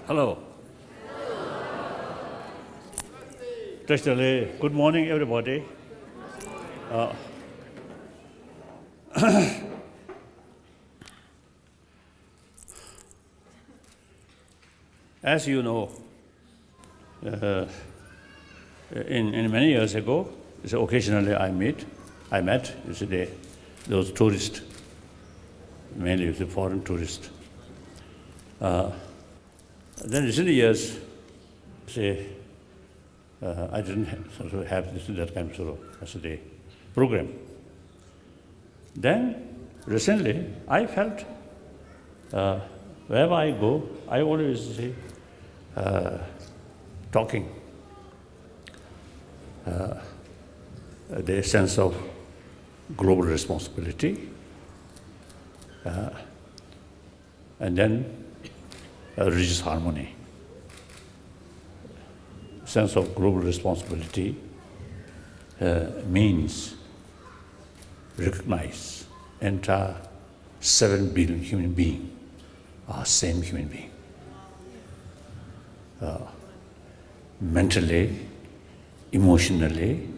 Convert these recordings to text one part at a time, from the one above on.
Hello. Good morning, everybody. As you know, in many years ago, occasionally I met those tourists, mainly the foreign tourists. Then recent years, I didn't have that kind of program. Then recently, I felt wherever I go, I always say talking. The sense of global responsibility, and then religious harmony. Sense of global responsibility means recognize entire 7 billion human beings are same human being. Mentally, emotionally,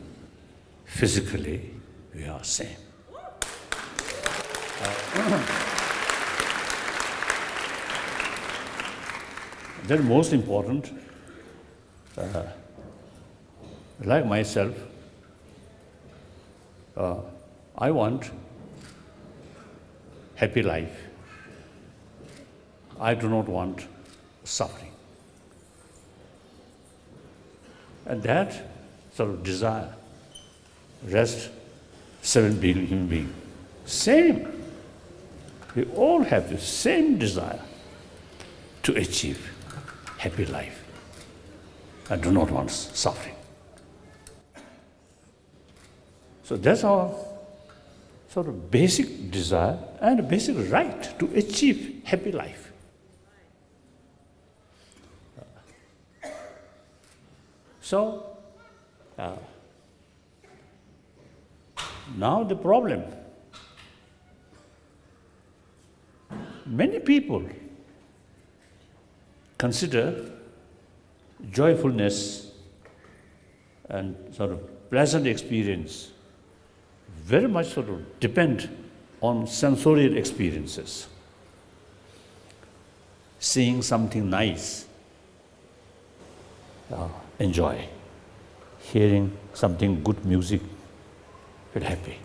physically, we are same. Then most important, like myself, I want happy life. I do not want suffering. And that sort of desire rests 7 billion human beings. Same. We all have the same desire to achieve happy life. I do not want suffering. So that's our sort of basic desire and a basic right to achieve happy life. So, now the problem, many people consider joyfulness and sort of pleasant experience very much sort of depend on sensorial experiences. Seeing something nice, enjoy. Hearing something good music, feel happy.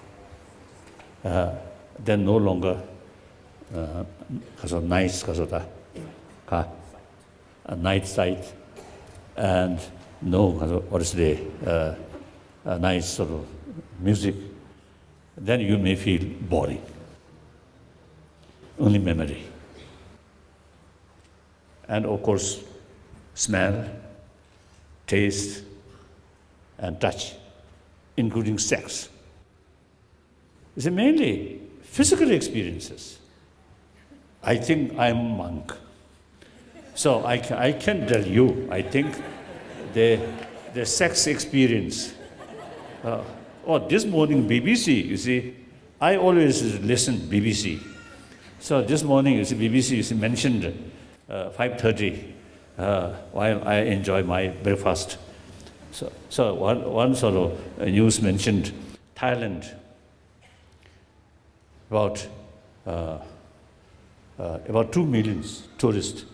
Then no longer because of a night sight, and no nice sort of music, then you may feel boring. Only memory. And of course, smell, taste, and touch, including sex. It's mainly physical experiences. I think I'm a monk. So I can tell you, I think the sex experience. This morning BBC, you see, I always listen BBC. So this morning, you see, BBC mentioned 5:30 while I enjoy my breakfast. So one sort of news mentioned Thailand, about 2 million tourists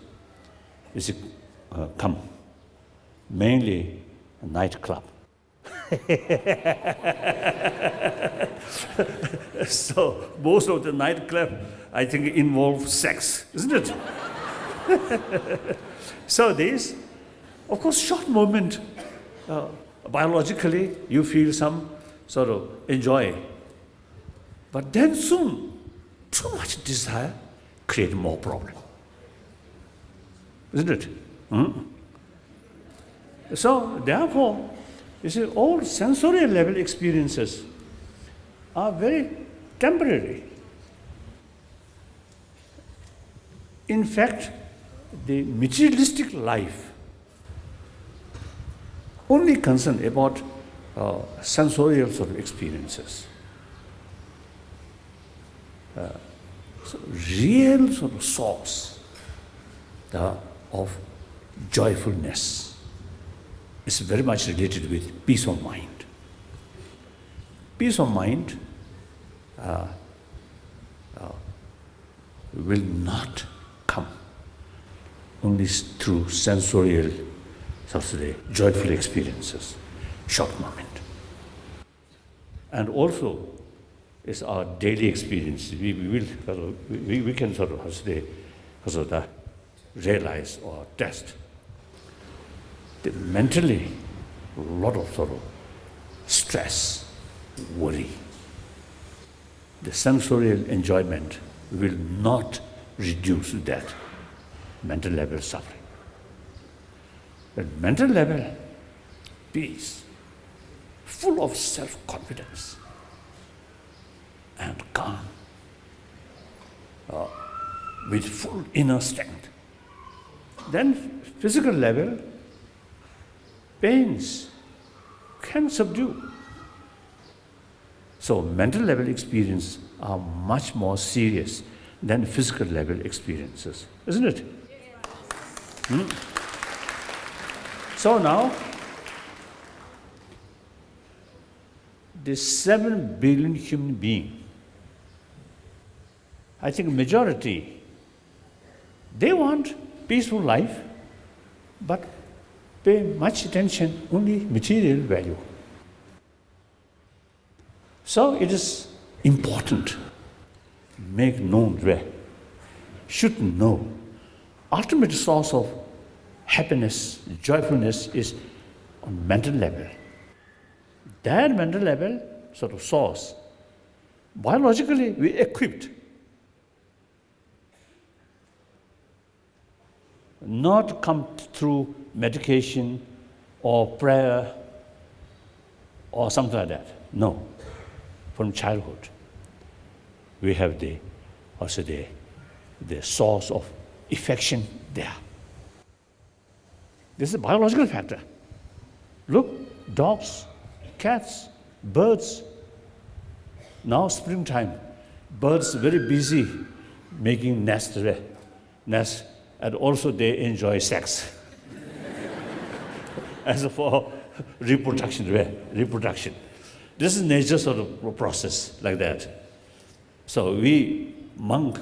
come, mainly a nightclub. So most of the nightclub, I think, involve sex, isn't it? So this, of course, short moment, biologically, you feel some sort of enjoy. But then soon, too much desire create more problem. Isn't it? So therefore, you see, all sensorial level experiences are very temporary. In fact, the materialistic life only concerned about sensorial sort of experiences. So real sort of source of joyfulness is very much related with peace of mind. Peace of mind will not come only through sensorial, so to say, joyful experiences, short moment. And also, it's our daily experience. We can sort of, how to say, realize or test that mentally, a lot of sort of stress, worry. The sensorial enjoyment will not reduce that mental level suffering. But mental level, peace, full of self-confidence and calm, with full inner strength. Then physical level, pains can subdue. So mental level experiences are much more serious than physical level experiences, isn't it? So now, the 7 billion human beings, I think majority, they want peaceful life, but pay much attention only material value. So it is important to make known where should know ultimate source of happiness, joyfulness is on mental level. That mental level sort of source, biologically we equipped, not come through medication or prayer or something like that. No. From childhood, we have the source of affection there. This is a biological factor. Look, dogs, cats, birds. Now springtime, birds very busy making nests, and also they enjoy sex. As for reproduction. This is nature's sort of process like that. So we monk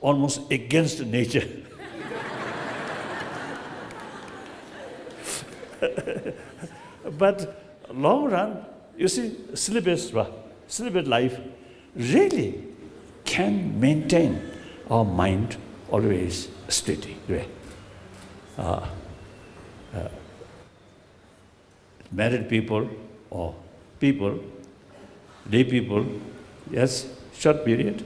almost against nature. But long run, you see, celibate life really can maintain our mind always steady. Married people or lay people, yes, short period,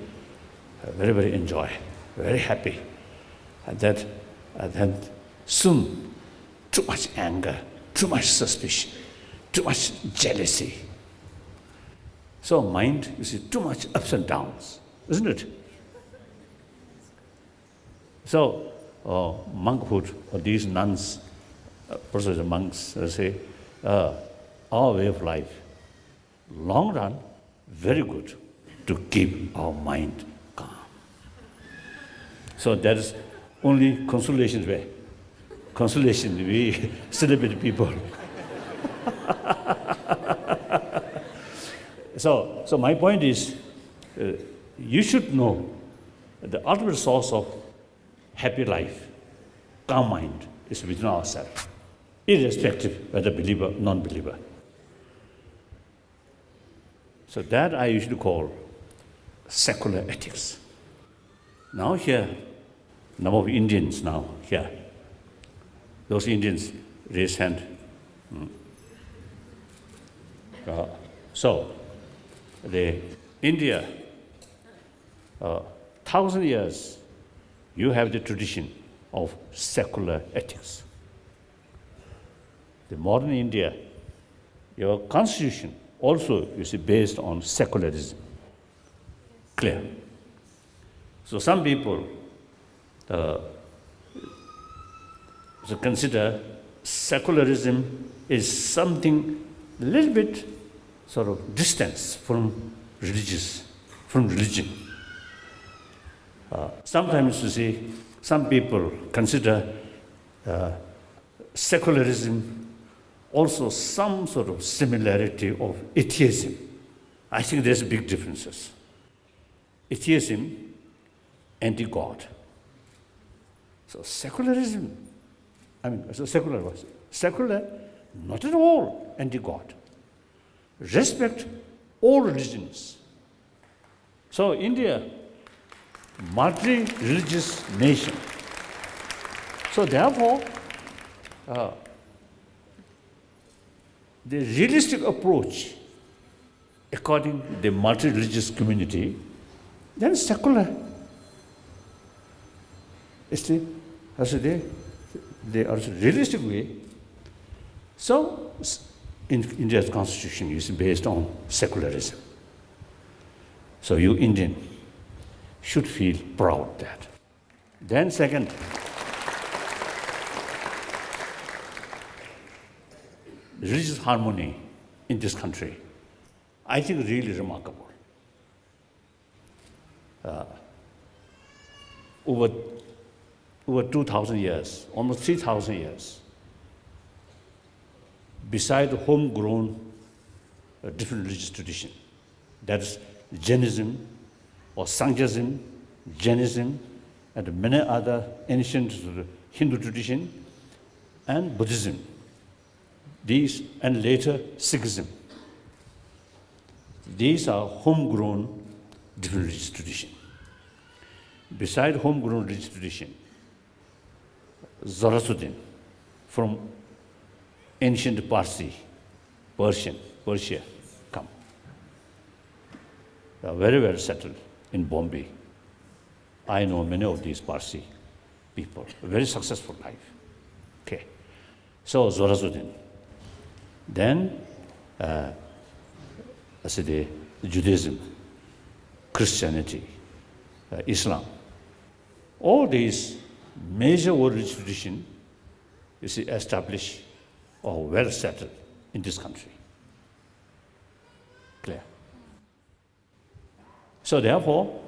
very, very enjoy, very happy. And then soon, too much anger, too much suspicion, too much jealousy. So mind, you see, too much ups and downs, isn't it? So monkhood, or these nuns, also the monks, say, our way of life, long run, very good to keep our mind calm. So that is only consolation way. Consolation, we celebrate people. So my point is, you should know the ultimate source of happy life, calm mind, is within ourselves, irrespective whether believer or non-believer. So that I usually call secular ethics. Now here, number of Indians now here. Those Indians raise hand. So, the India, 1,000 years, you have the tradition of secular ethics. The modern India, your constitution also is based on secularism. Clear. So some people consider secularism is something a little bit sort of distance from religion. Sometimes you see, some people consider secularism also some sort of similarity of atheism. I think there's big differences. Atheism, anti-God. So secularism, secular, not at all anti-God. Respect all religions. So India, multi-religious nation. So therefore, the realistic approach, according to the multi-religious community, then secular is the realistic way. So in India's constitution is based on secularism. So you Indian should feel proud that. Then second, religious harmony in this country, I think really remarkable. Over 2,000 years, almost 3,000 years, beside homegrown different religious tradition, that is Jainism or Sankhyaism, Jainism, and many other ancient Hindu tradition, and Buddhism. These, and later Sikhism. These are homegrown different religious tradition. Beside homegrown religious tradition, Zoroastrian from ancient Persia come. They are very well settled in Bombay. I know many of these Parsi people, a very successful life. Okay, so Zoroastrian. Then, Judaism, Christianity, Islam. All these major world religious traditions is established or well settled in this country. Clear? So therefore,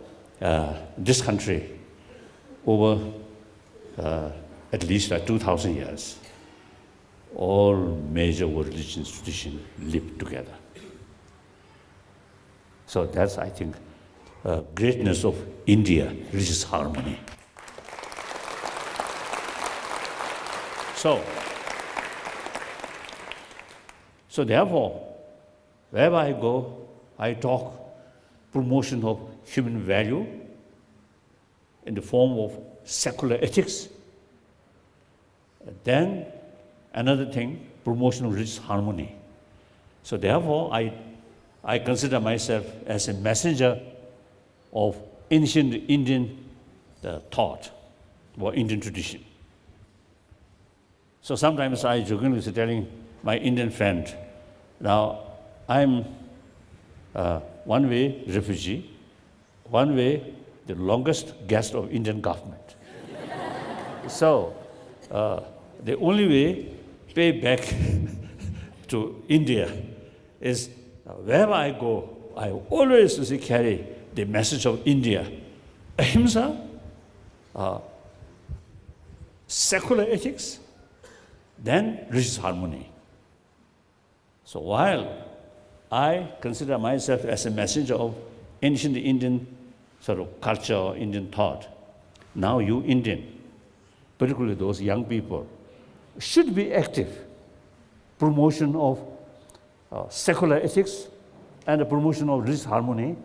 this country, over at least 2,000 years, all major world religious traditions live together. So that's, I think, greatness of India, religious harmony. So therefore, wherever I go, I talk promotion of human value in the form of secular ethics. Then another thing, promotion of religious harmony. So therefore, I consider myself as a messenger of ancient Indian thought or Indian tradition. So sometimes I jokingly was telling my Indian friend, now I'm one way refugee, one way the longest guest of Indian government. So the only way pay back to India is wherever I go, I always carry the message of India. Ahimsa, secular ethics, then religious harmony. So while I consider myself as a messenger of ancient Indian sort of culture or Indian thought, now you Indian, particularly those young people, should be active promotion of secular ethics and the promotion of religious harmony.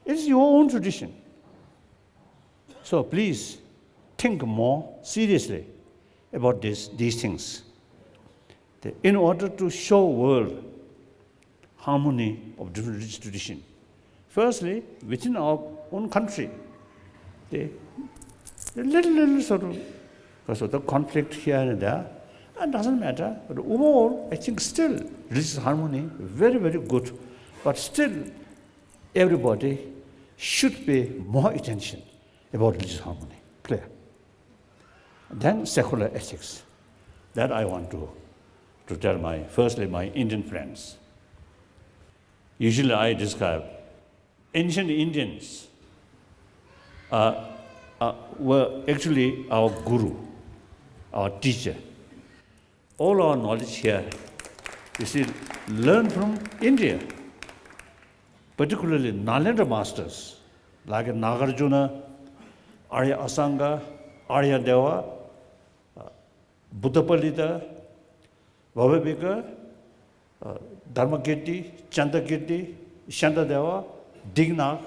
It's your own tradition. So please think more seriously about these things. In order to show world harmony of different religious tradition, firstly, within our own country, the little sort of conflict here and there, it doesn't matter. But overall, I think still religious harmony, very, very good. But still, everybody should pay more attention about religious harmony. Clear? Then secular ethics. That I want to to tell firstly my Indian friends. Usually I describe ancient Indians were actually our guru, our teacher. All our knowledge here, you see, learned from India, particularly Nalanda masters like Nagarjuna, Arya Asanga, Arya Deva, Buddhapalita, Vavabhika, Dharmakirti, Chandakirti, Shandadeva, Dignath,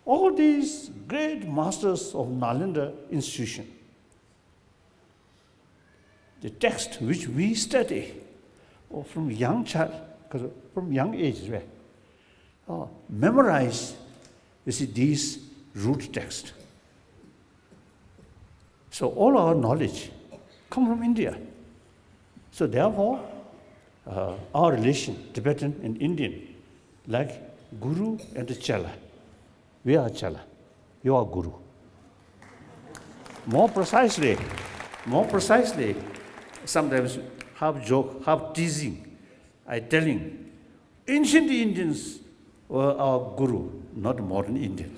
all these great masters of Nalanda institution. The text which we study from young child, from young age, right? Memorize, you see, these root texts. So all our knowledge come from India. So therefore, our relation, Tibetan and Indian, like Guru and the Chela. We are Chela, you are Guru. More precisely, sometimes half joke, half teasing, I telling, ancient Indians were our Guru, not modern Indian.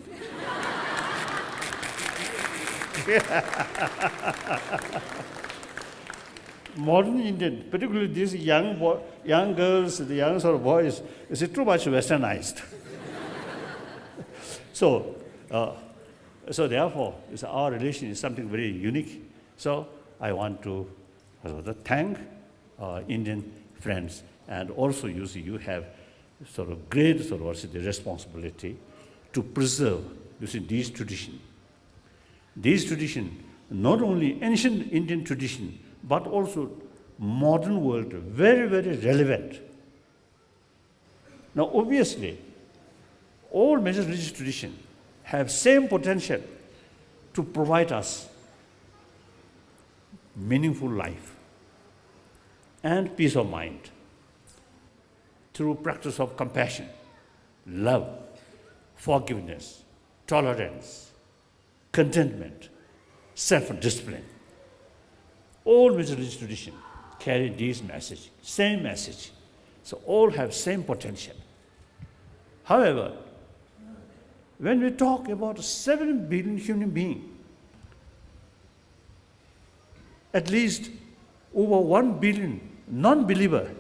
Modern Indian, particularly these young girls, the young sort of boys, is too much westernized. So therefore, our relation is something very unique. So I want to thank our Indian friends, and also you have sort of great the responsibility to preserve these traditions. These traditions, not only ancient Indian tradition, but also modern world, very, very relevant. Now, obviously, all major religious traditions have same potential to provide us meaningful life and peace of mind through practice of compassion, love, forgiveness, tolerance, contentment, self-discipline. All major religious traditions carry this message, same message. So all have same potential. However, when we talk about 7 billion human beings, at least over 1 billion non-believer,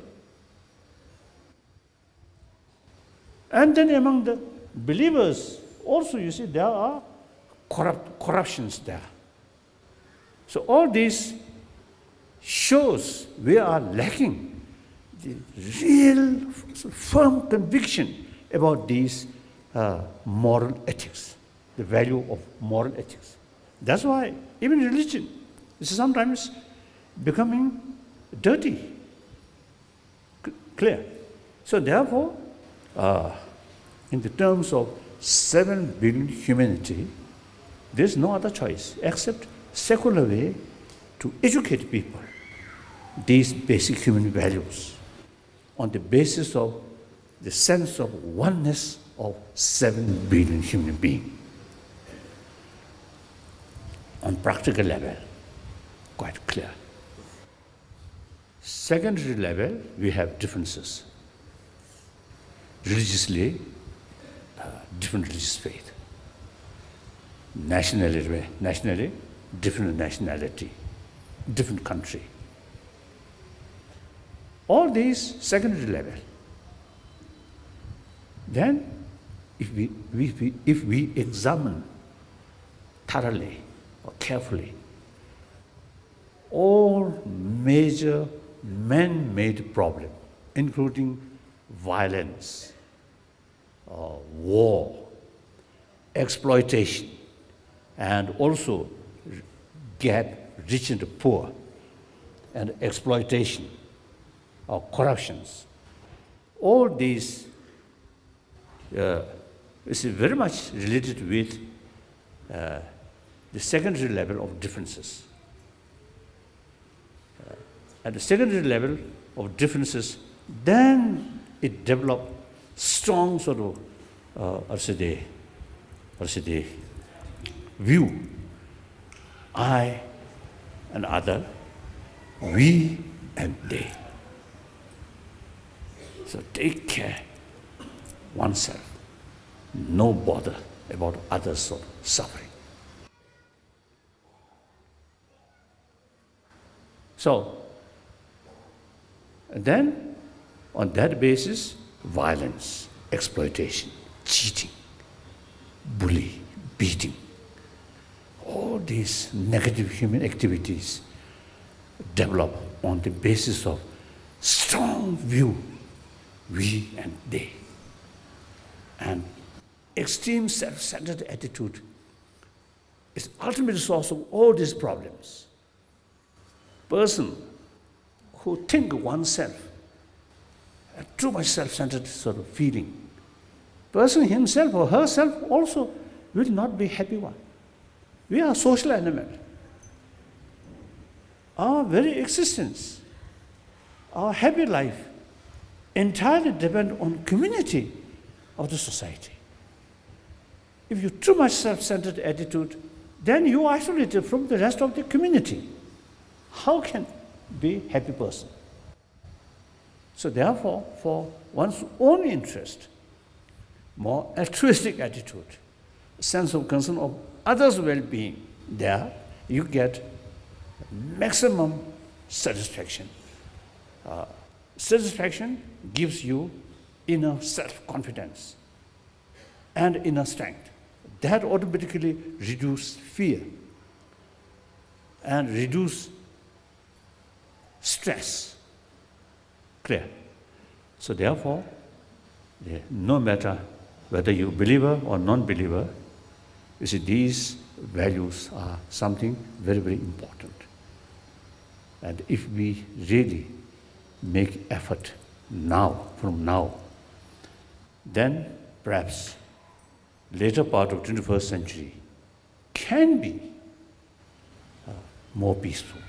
and then among the believers also, you see, there are corruptions there. So all this shows we are lacking the real firm conviction about these moral ethics, the value of moral ethics. That's why even religion is sometimes becoming dirty. Clear? So therefore, in the terms of 7 billion humanity, there's no other choice except secular way to educate people these basic human values on the basis of the sense of oneness of 7 billion human beings. On practical level, quite clear. Secondary level, we have differences. Religiously, different religious faith. Nationally, different nationality, different country. All these secondary level. Then, if we examine thoroughly or carefully all major man-made problems, including violence, war, exploitation, and also gap rich and poor, and exploitation or corruptions. All these is very much related with the secondary level of differences. At the secondary level of differences, then it developed strong sort of view. I and other, we and they. So take care oneself. No bother about others' suffering. So, then on that basis, violence, exploitation, cheating, bully, beating, all these negative human activities develop on the basis of strong view, we and they. And extreme self-centered attitude is ultimate source of all these problems. Person who think oneself, a too much self-centered sort of feeling, person himself or herself also will not be happy one. We are social animal. Our very existence, our happy life, entirely depend on community of the society. If you too much self-centered attitude, then you are isolated from the rest of the community. How can be a happy person? So therefore, for one's own interest, more altruistic attitude, sense of concern of others' well-being, there you get maximum satisfaction. Satisfaction gives you inner self-confidence and inner strength. That automatically reduces fear and reduce stress. Clear? So therefore, no matter whether you're a believer or non-believer, you see, these values are something very, very important. And if we really make effort now, from now, then perhaps later part of 21st century can be more peaceful.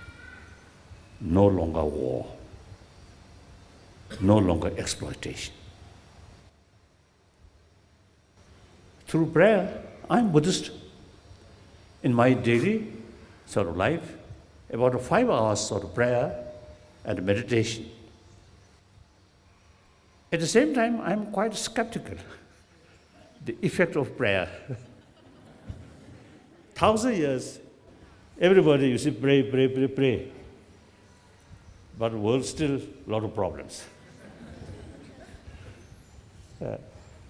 No longer war, no longer exploitation. Through prayer, I'm Buddhist. In my daily sort of life, about 5 hours sort of prayer and meditation. At the same time, I'm quite skeptical. The effect of prayer. 1,000 years, everybody, you see, pray. But the world still a lot of problems.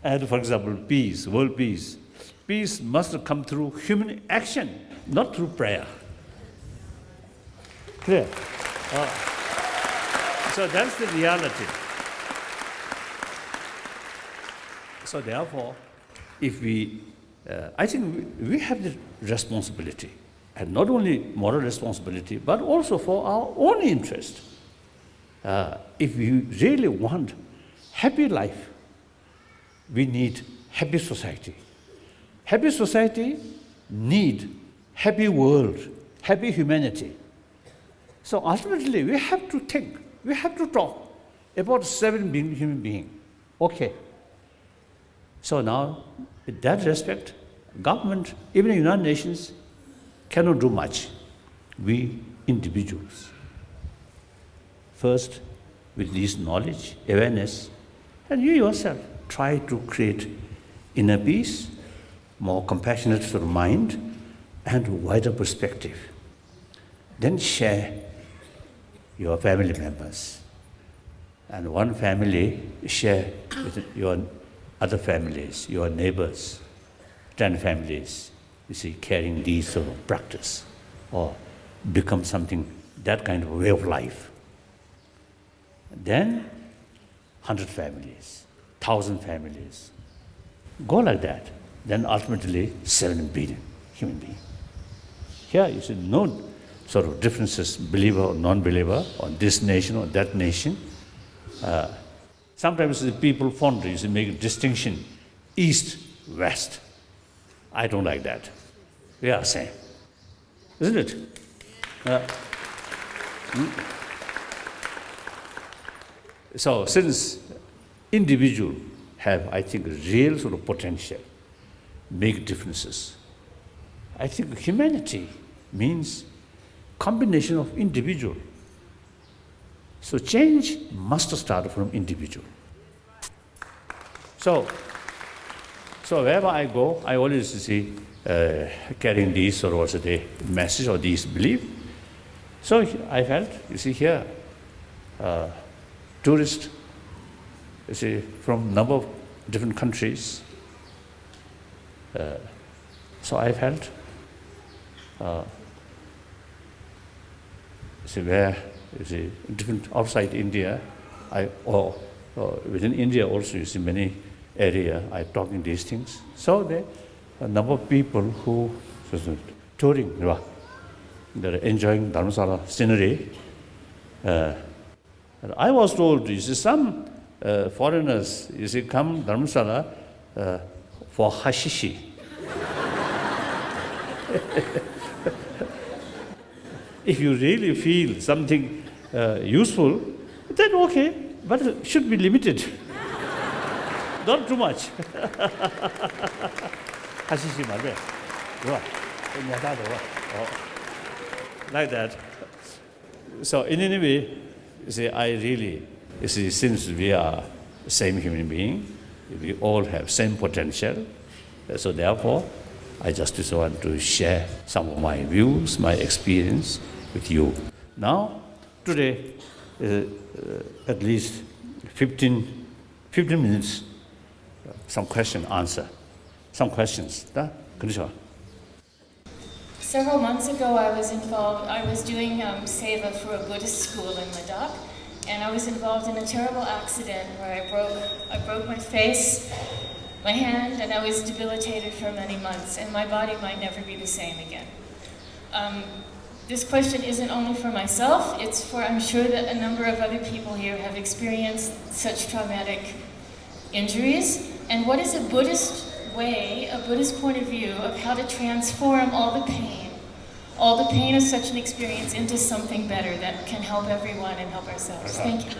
And for example, peace, world peace. Peace must come through human action, not through prayer. Clear? So that's the reality. So therefore, if I think we have the responsibility, and not only moral responsibility, but also for our own interest. If we really want happy life, we need happy society. Happy society need happy world, happy humanity. So ultimately, we have to think, we have to talk about 7 billion human beings. Okay. So now, in that respect, government, even the United Nations, cannot do much. We individuals. First, with this knowledge, awareness, and you yourself try to create inner peace, more compassionate sort of mind, and wider perspective. Then share your family members. And one family share with your other families, your neighbors, 10 families, you see, carrying these sort of practice, or become something, that kind of way of life. Then 100 families, 1,000 families. Go like that. Then ultimately 7 billion human beings. Here you see no sort of differences, believer or non-believer, or this nation or that nation. Sometimes the people fondly you see, make a distinction, east, west. I don't like that. We are same, isn't it? So since individual have, I think, real sort of potential, make differences, I think humanity means combination of individual. So change must start from individual. So wherever I go, I always see carrying these or also the message or these belief. So I felt, you see here, tourists, you see, from number of different countries. So I felt, see where, you see, different outside India, or within India also, you see many area I talking these things. So a number of people who touring, they're enjoying Dharamsala scenery. And I was told, you see, some foreigners, you see, come Dharamsala for hashishi. If you really feel something useful, then okay, but it should be limited. Not too much. Hashishi marbe. Like that. So in any way, you see, I really, you see, since we are the same human being, we all have same potential. So therefore, I just want to share some of my views, my experience with you. Now, today, at least 15 minutes, some question, answer. Some questions. Several months ago, I was doing seva for a Buddhist school in Ladakh, and I was involved in a terrible accident where I broke my face, my hand, and I was debilitated for many months, and my body might never be the same again. This question isn't only for myself, it's for, I'm sure that a number of other people here have experienced such traumatic injuries. And what is a Buddhist way, a Buddhist point of view of how to transform all the pain of such an experience into something better that can help everyone and help ourselves? Thank you.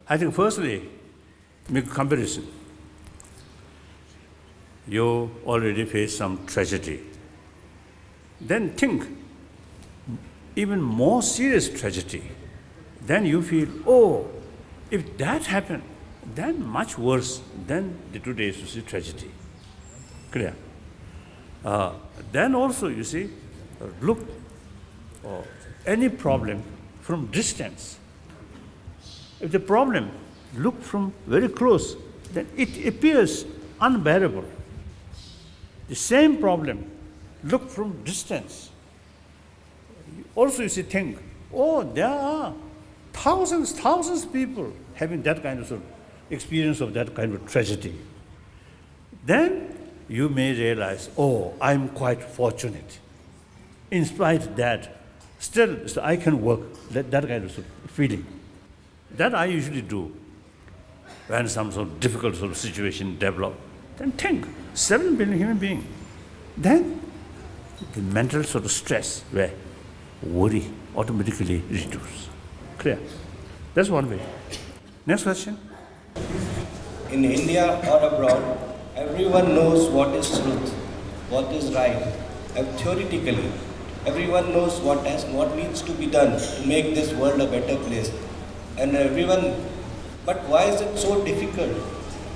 I think firstly, make a comparison. You already face some tragedy. Then think, even more serious tragedy. Then you feel, oh, if that happened, then much worse than the today's tragedy. Clear? Then also, you see, look any problem from distance. If the problem look from very close, then it appears unbearable. The same problem, look from distance. Also, you see, think, oh, there are thousands of people having that kind of experience of that kind of tragedy. Then you may realize, oh, I'm quite fortunate. In spite of that, still I can work, that kind of feeling. That I usually do when some sort of difficult sort of situation develops. Then think, 7 billion human beings. Then the mental sort of stress, where worry automatically reduces. Clear? That's one way. Next question. In India or abroad, everyone knows what is truth, what is right. And theoretically, everyone knows what needs to be done to make this world a better place. But why is it so difficult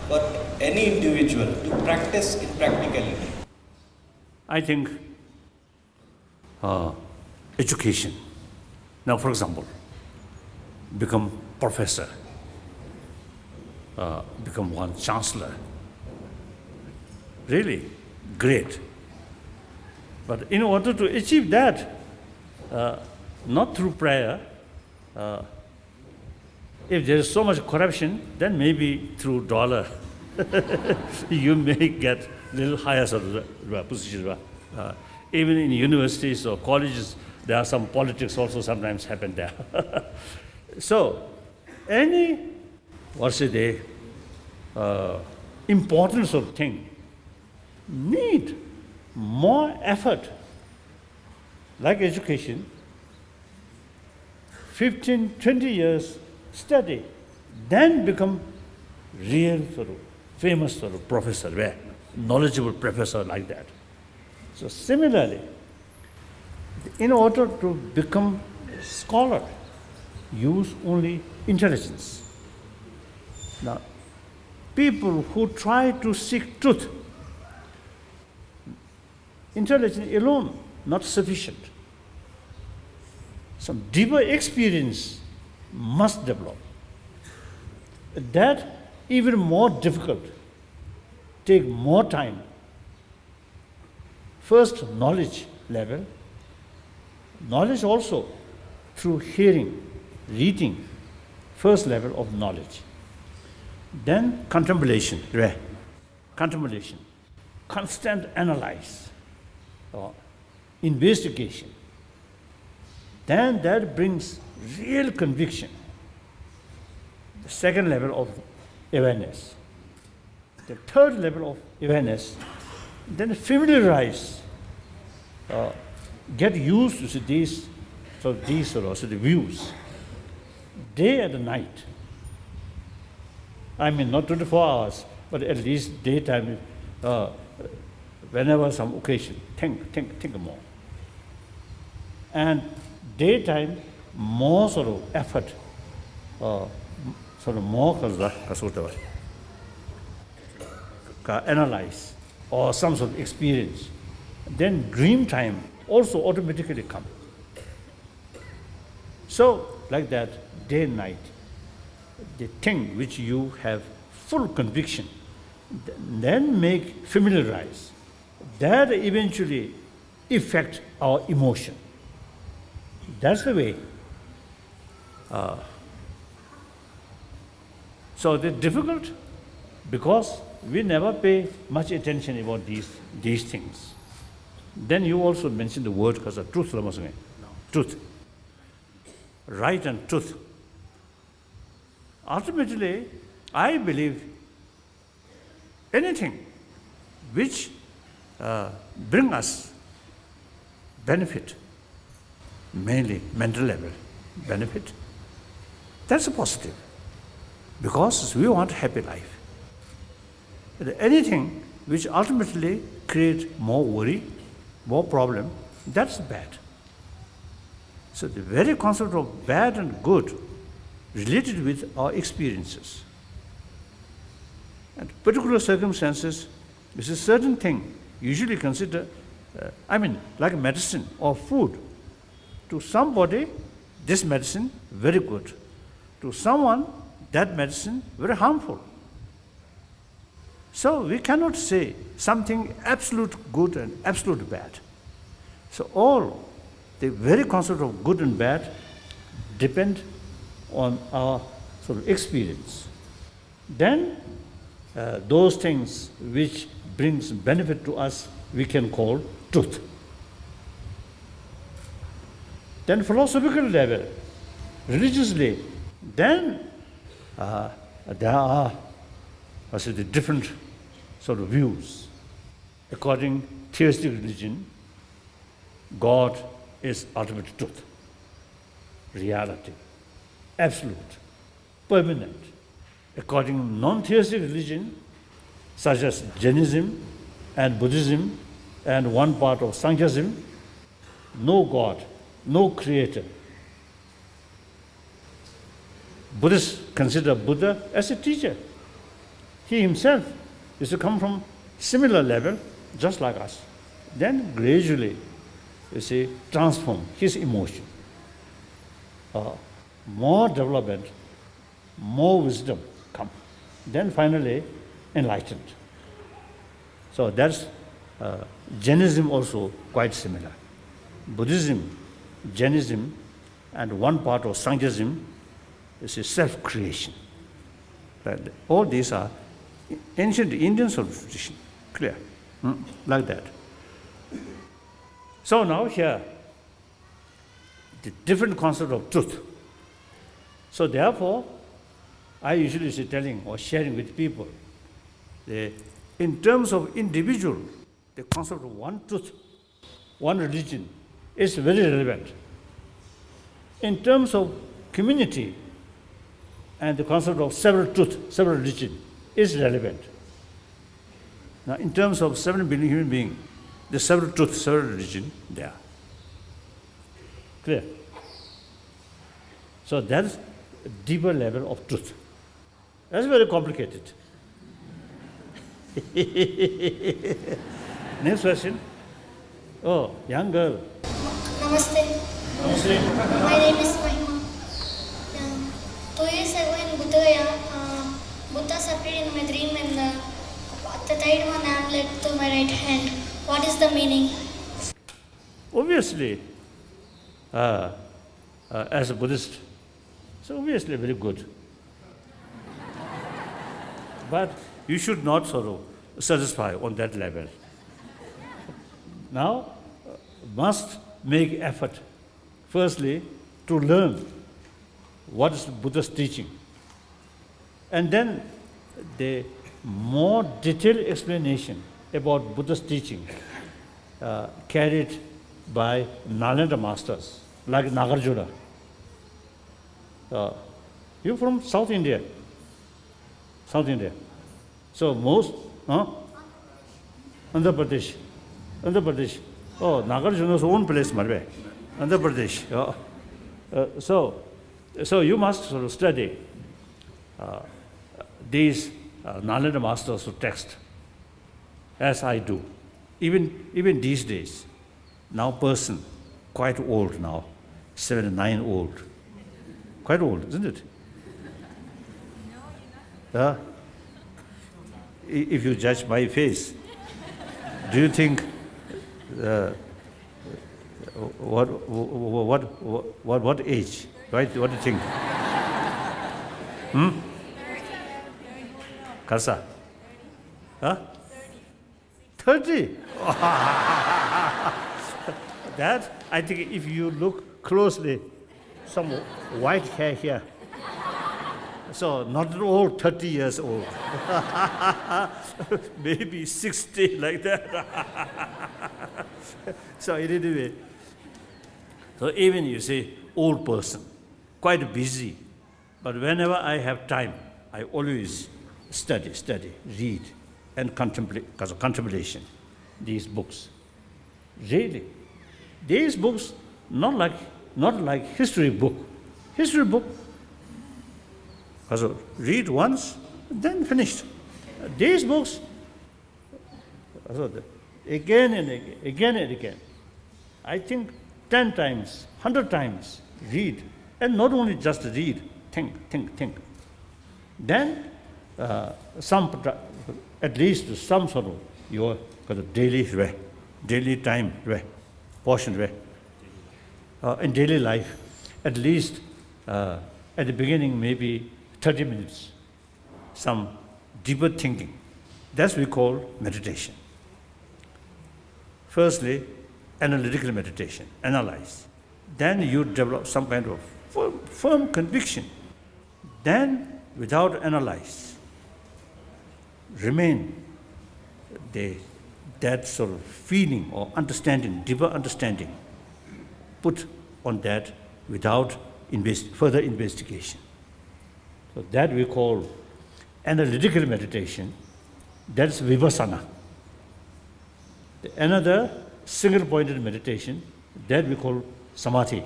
for any individual to practice in practicality? I think education. Now, for example, become professor, become one chancellor. Really great. But in order to achieve that, not through prayer, if there is so much corruption, then maybe through dollar, you may get a little higher sort of position. Even in universities or colleges, there are some politics also sometimes happen there. So, any, importance of thing need more effort, like education, 15, 20 years study, then become real sort of famous sort of professor, knowledgeable professor like that. So similarly, in order to become a scholar, use only intelligence. Now, people who try to seek truth, intelligence alone not sufficient. Some deeper experience must develop. That even more difficult, take more time. First, knowledge level. Knowledge also through hearing, reading, first level of knowledge. Then contemplation, contemplation, constant analyze, or investigation. Then that brings real conviction. The second level of awareness. The third level of awareness, then familiarize, get used to these the views, day and night. I mean, not 24 hours, but at least daytime, whenever some occasion, think more. And daytime, more sort of effort, more analyze, or some sort of experience. Then dream time also automatically come. So, like that, day and night, the thing which you have full conviction, then make familiarize. That eventually affect our emotion. That's the way. So they're difficult because we never pay much attention about these things. Then you also mentioned the word because of truth. Truth. Right and truth. Ultimately, I believe anything which bring us benefit, mainly mental level benefit, that's a positive. Because we want a happy life. But anything which ultimately creates more worry, more problem, that's bad. So the very concept of bad and good related with our experiences. And particular circumstances, this is a certain thing usually consider, like medicine or food. To somebody, this medicine, very good. To someone, that medicine, very harmful. So we cannot say something absolute good and absolute bad. So all the very concept of good and bad depend on our sort of experience. Then those things which brings benefit to us, we can call truth. Then philosophical level, religiously, then there are the different sort of views. According to theistic religion, God is ultimate truth, reality, absolute, permanent. According to non-theistic religion, such as Jainism and Buddhism and one part of Sankhyaism, no God, no creator. Buddhists consider Buddha as a teacher. He himself is to come from similar level, just like us. Then gradually, transform his emotion. More development, more wisdom come. Then finally, enlightened. So that's Jainism also quite similar. Buddhism, Jainism, and one part of Sankhyaism is a self-creation. All these are ancient Indian sort of tradition, clear, like that. So now here, the different concept of truth. So therefore, I usually say telling or sharing with people, in terms of individual, the concept of one truth, one religion is very relevant. In terms of community, and the concept of several truth, several religion is relevant. Now, in terms of 7 billion human beings, the several truth, several religion, they are. Clear? So that's a deeper level of truth. That's very complicated. Next question. Oh, young girl. Namaste. Namaste. My name is Mahima. 2 years ago in Buddhagaya, Buddha appeared in my dream and tied one amulet to my right hand. What is the meaning? Obviously, as a Buddhist, it's obviously very good. But you should not sort of satisfy on that level. Now, must make effort, firstly, to learn what is Buddha's teaching. And then the more detailed explanation about Buddha's teaching carried by Nalanda masters, like Nagarjuna. You're from South India? South India. So most, Andhra Pradesh. Andhra Pradesh. Oh, Nagarjuna's own place, Marve. Andhra Pradesh. So you must sort of study these Nalanda masters who text, as I do. Even these days, now person, quite old now, 79 old. Quite old, isn't it? If you judge my face, do you think what age? Right? What do you think? Karsa? 30? That, I think if you look closely, some white hair here. So not old, 30 years old. Maybe 60, like that. So anyway, so even you say old person, quite busy, but whenever I have time, I always study, read, and contemplate, because of contemplation, these books. Really, these books, not like history book. History book, so read once, then finished. These books, again and again. I think 10 times, 100 times, read. And not only just read, think. Then at least some sort of your daily time, portion, in daily life, at least at the beginning maybe 30 minutes, some deeper thinking. That's what we call meditation. Firstly, analytical meditation, analyze. Then you develop some kind of firm conviction. Then, without analyze, remain that sort of feeling or understanding, deeper understanding, put on that without further investigation. So that we call analytical meditation. That's vipassana. Another single-pointed meditation, that we call samadhi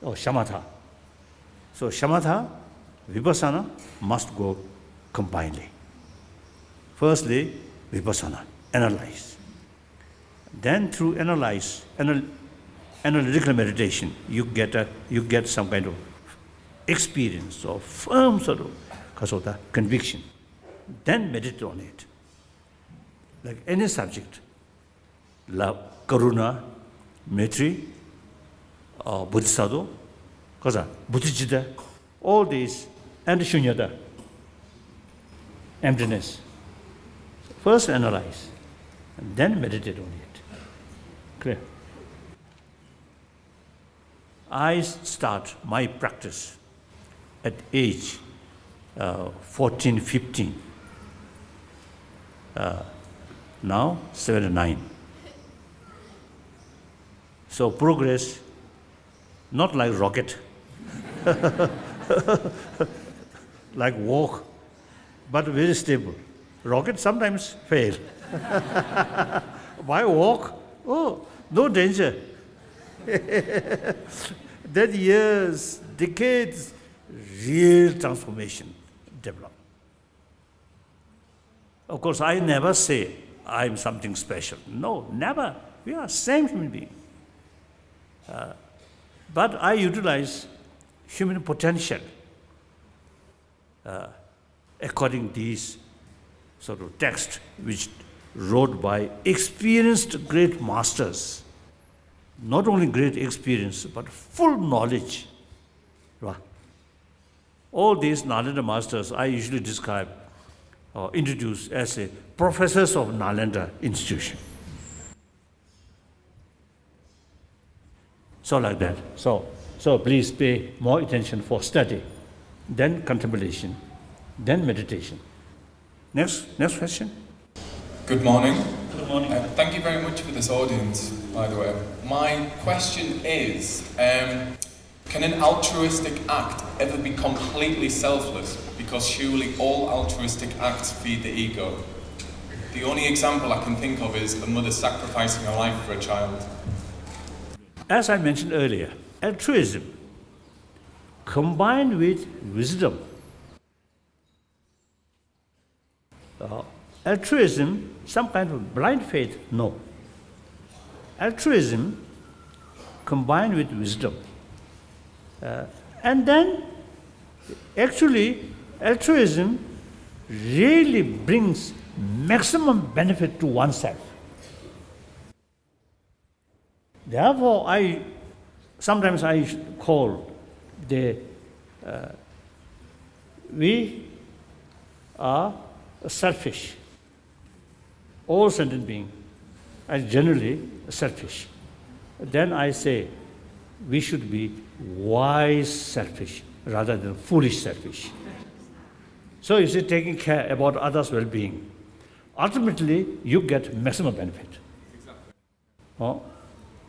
or shamatha. So shamatha, vipassana must go combinedly. Firstly, vipassana, analyze. Then through analytical meditation, you get some kind of experience or firm sort of kasota, conviction. Then meditate on it. Like any subject, love, karuna, maitri, bodhisattva, bodhicitta, all these, and shunyata, emptiness. First analyze, and then meditate on it. Clear? I start my practice at age 14, 15. Now 79. So progress, not like rocket, like walk, but very stable. Rocket sometimes fail. Why walk? Oh, no danger. Then years, decades, real transformation develop. Of course, I never say I'm something special. No, never. We are same human being. But I utilize human potential according to these sort of text which wrote by experienced great masters. Not only great experience, but full knowledge. Right? All these Nalanda masters I usually describe or introduce as a professors of Nalanda institution. So like that. So please pay more attention for study, then contemplation, then meditation. Next question. Good morning. Good morning. Thank you very much for this audience, by the way. My question is, can an altruistic act ever be completely selfless? Because surely all altruistic acts feed the ego. The only example I can think of is a mother sacrificing her life for a child. As I mentioned earlier, altruism combined with wisdom. Altruism, some kind of blind faith, no. Altruism combined with wisdom. And then, actually, altruism really brings maximum benefit to oneself. Therefore, sometimes I call we are selfish. All sentient beings are generally selfish. Then I say we should be wise selfish rather than foolish selfish. So you see, taking care about others' well-being. Ultimately, you get maximum benefit. Exactly. Oh?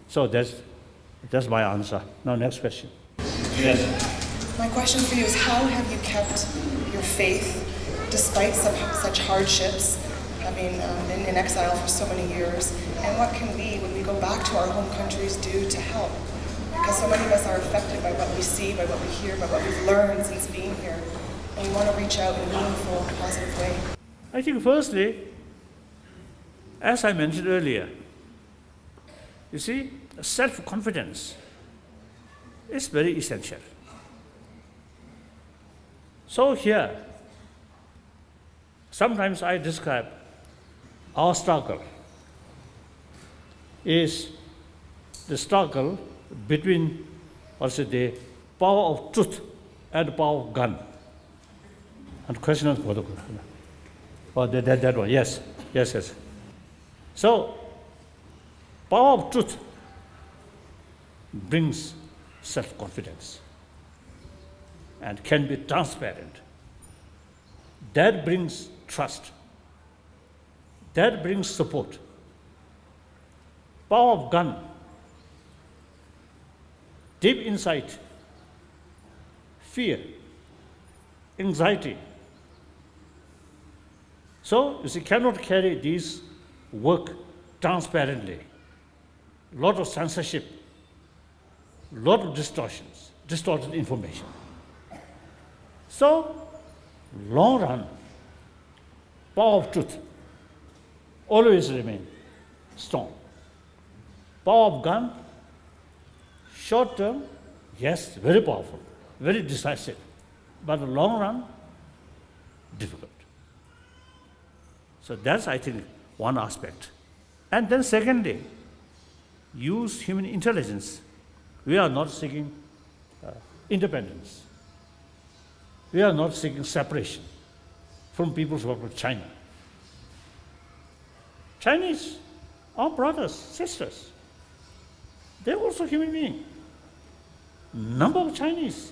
So that's my answer. Now, next question. Yes. My question for you is, how have you kept your faith despite such hardships, having been in exile for so many years? And what can we, when we go back to our home countries, do to help? Because so many of us are affected by what we see, by what we hear, by what we've learned since being here. And we want to reach out in a meaningful, positive way. I think firstly, as I mentioned earlier, you see, self-confidence is very essential. So here, sometimes I describe our struggle is the struggle between, the power of truth and the power of gun. And question is, that one, yes. So, power of truth brings self-confidence and can be transparent. That brings trust. That brings support. Power of gun, deep insight, fear, anxiety. So, you see, cannot carry these work transparently. Lot of censorship, lot of distortions, distorted information. So, long run, power of truth always remain strong. Power of gun, short term, yes, very powerful, very decisive, but the long run, difficult. So that's, I think, one aspect. And then secondly, use human intelligence. We are not seeking independence. We are not seeking separation from peoples who are from China. Chinese, our brothers, sisters, they're also human beings. Number of Chinese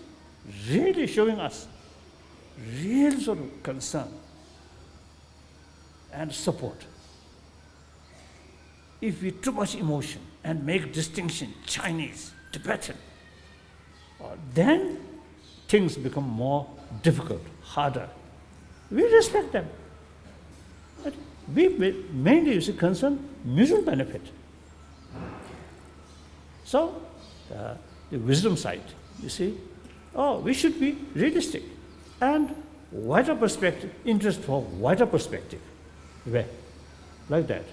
really showing us real sort of concern and support. If we too much emotion and make distinction Chinese, Tibetan, then things become more difficult, harder. We respect them. But we mainly is concerned mutual benefit. So, the wisdom side, you see, we should be realistic and wider perspective, interest for wider perspective. Where? Like that.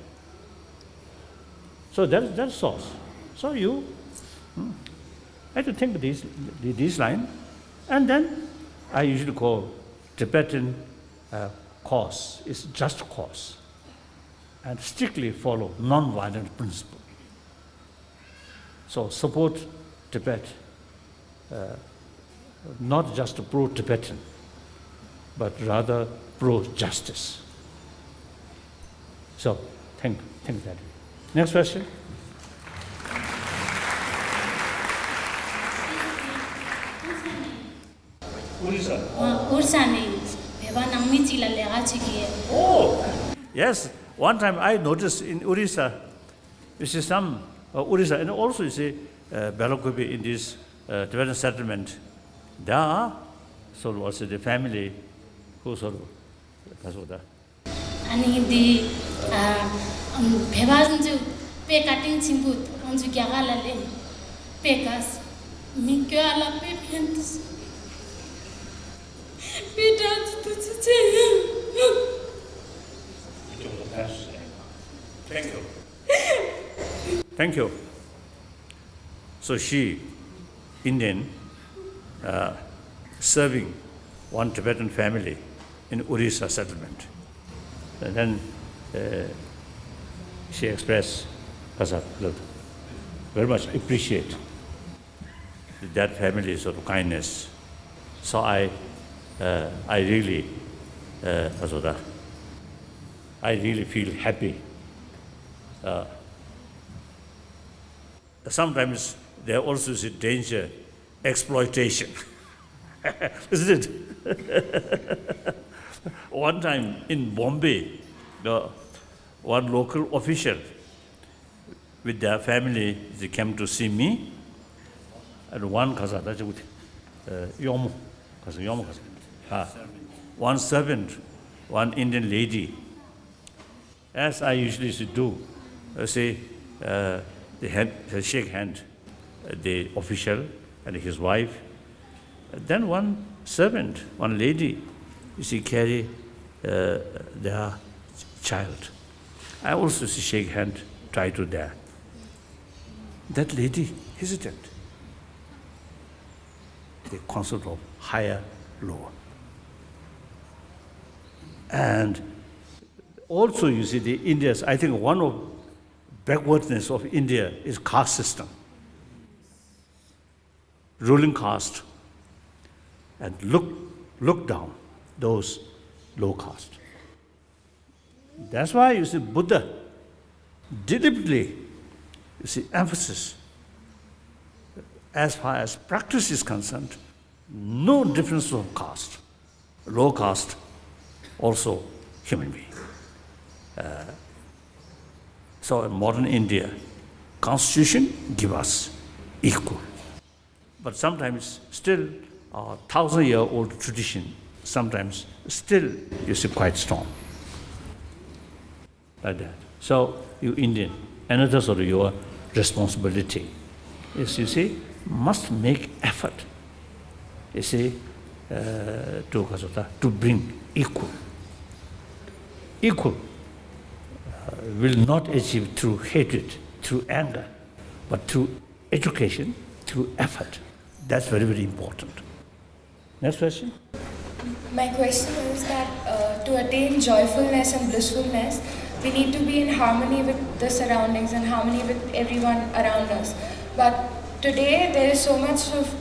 So that's source. So you have to think this line, and then I usually call Tibetan cause is just cause, and strictly follow non-violent principle. So support Tibet, not just pro-Tibetan, but rather pro-justice. So think that. Next question. Oh, yes. One time I noticed in Orissa, you see some Orissa, and also you see Balakopi in this Tibetan settlement, there are sort of also the family who sort of Kasoda. And the Pevazanju pay cutting chimbut on the Gagalale, Pecas, Mikuala Pepians. Thank you. Thank you. So she, Indian, serving one Tibetan family in Orissa settlement. And then she expressed, look, very much appreciate that family's sort of kindness. So I really, I really feel happy. Sometimes there also is a danger, exploitation, isn't it? One time in Bombay, one local official with their family, they came to see me, and one one servant, one Indian lady, as I usually do, say, they shake hand, the official and his wife. Then one servant, one lady, you see, carry their child. I also see shake hand, try to there. That lady hesitant. The concept of higher, lower. And also, you see, the India's, I think one of backwardness of India is caste system. Ruling caste, and look down those low caste. That's why you see Buddha deliberately, you see, emphasis. As far as practice is concerned, no difference of caste. Low caste, also human being. So in modern India, constitution give us equal. But sometimes still our 1,000-year-old tradition, sometimes still you see quite strong. Like that. So you Indian, another sort of your responsibility is, you see, must make effort, you see, to bring equal. Equal will not achieve through hatred, through anger, but through education, through effort. That's very, very important. Next question. My question is that to attain joyfulness and blissfulness, we need to be in harmony with the surroundings and harmony with everyone around us. But today there is so much of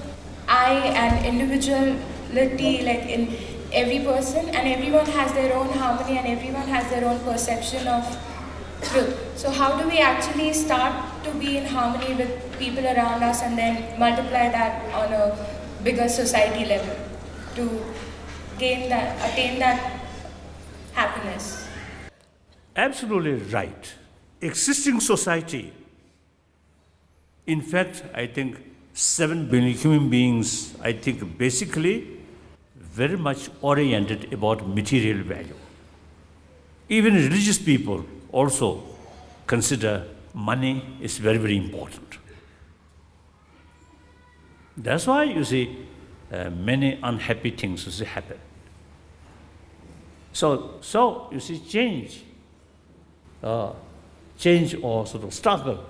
I and individuality like in every person, and everyone has their own harmony and everyone has their own perception of truth. So how do we actually start to be in harmony with people around us and then multiply that on a bigger society level to attain that happiness? Absolutely right. Existing society, in fact, I think 7 billion human beings, I think basically very much oriented about material value. Even religious people also consider money is very, very important. That's why you see many unhappy things happen. So you see change change or sort of struggle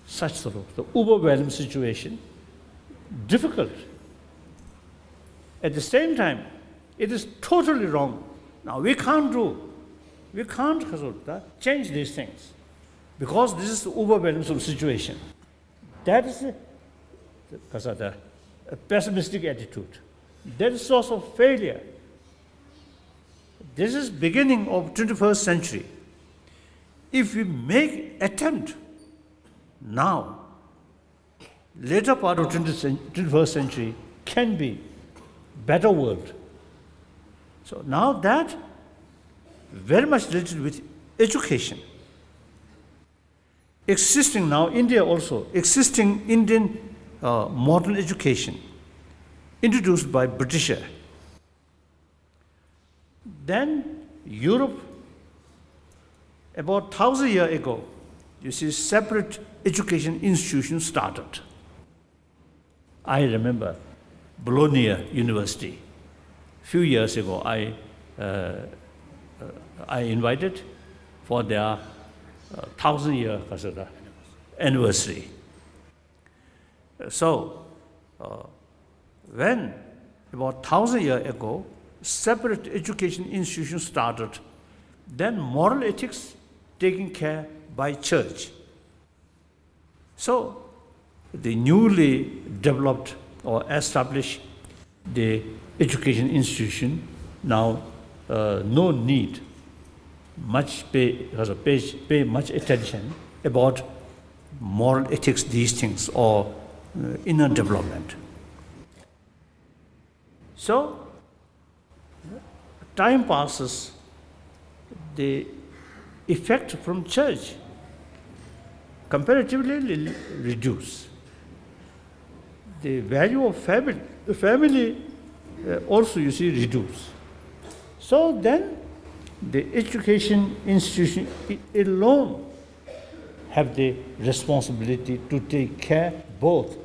such sort of the overwhelming situation difficult. At the same time, it is totally wrong. Now we can't change these things because this is the overwhelming sort of situation. That is the pessimistic attitude. That is source of failure. This is beginning of 21st century. If we make attempt now, later part of 21st century can be better world. So now that very much related with education. Existing now, India also, existing Indian modern education introduced by Britisher. Then Europe, about 1,000 years ago, you see separate education institutions started. I remember Bologna University. Few years ago, I invited for their 1,000-year anniversary. So, when about 1,000 years ago, separate education institutions started, then moral ethics taken care by church. So, the newly developed or established the education institution now no need pay much attention about moral ethics, these things, or inner development. So, time passes, the effect from church comparatively reduce. The value of family also you see reduce. So then the education institution alone have the responsibility to take care both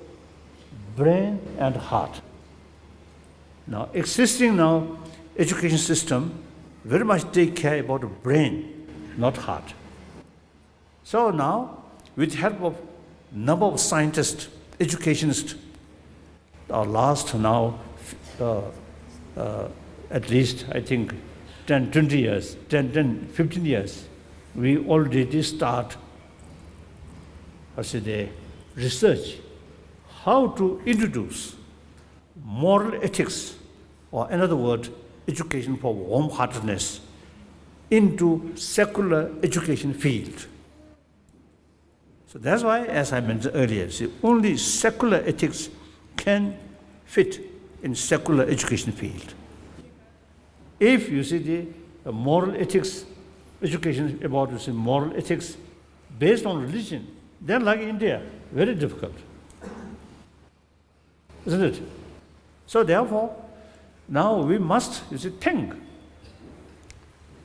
brain and heart. Now existing now education system very much take care about the brain, not heart. So now with help of number of scientists, educationists, last now at least I think 10, 20 years, 10, 15 years, we already start the research how to introduce moral ethics, or another word, education for warm-heartedness, into secular education field. So that's why, as I mentioned earlier, see, only secular ethics can fit in secular education field. If you see the moral ethics, education about moral ethics based on religion, then like India, very difficult. Isn't it? So therefore, now we must, think.